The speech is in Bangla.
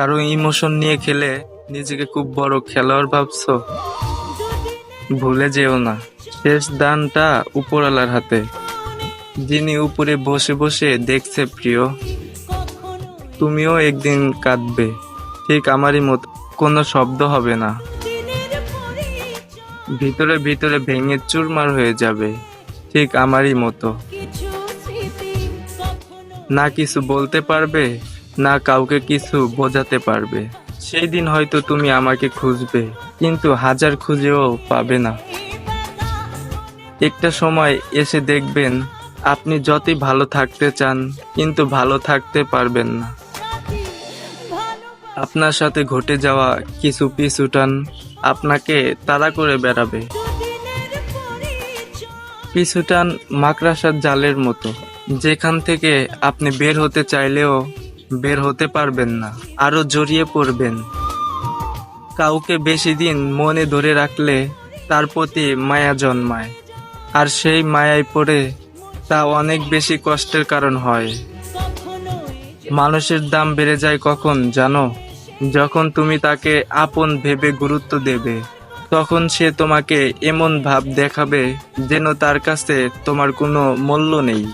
কারো ইমোশন নিয়ে খেলে নিজেকে খুব বড় খেলোয়াড় ভাবছো? ভুলে যেও না, শেষ দানটা উপরওয়ালার হাতে, যিনি উপরে বসে বসে দেখছে প্রিয়। তুমিও একদিন কাঁদবে, ঠিক আমারই মতো, কোনো শব্দ হবে না, ভিতরে ভিতরে ভেঙে চুরমার হয়ে যাবে, ঠিক আমারই মতো। না কিছু বলতে পারবে, না কাউকে কিছু বোঝাতে পারবে। সেই দিন হয়তো তুমি আমাকে খুঁজবে, কিন্তু হাজার খুঁজেও পাবে না। একটা সময় এসে দেখবেন আপনি যতই ভালো থাকতে চান, কিন্তু ভালো থাকতে পারবেন না। আপনার সাথে ঘটে যাওয়া কিছু পিছুটান আপনাকে তাড়া করে বেড়াবে। পিছুটান মাকড়সার জালের মতো, যেখান থেকে আপনি বের হতে চাইলেও বের হতে পারবেন না, আরো জড়িয়ে পড়বেন। কাউকে বেশি দিন মনে ধরে রাখলে তার প্রতি মায়া জন্মায়, আর সেই মায়ায় পড়ে তা অনেক বেশি কষ্টের কারণ হয়। মানুষের দাম বেড়ে যায় কখন জানো? যখন তুমি তাকে আপন ভেবে গুরুত্ব দেবে, তখন সে তোমাকে এমন ভাব দেখাবে যেন তার কাছে তোমার কোনো মূল্য নেই।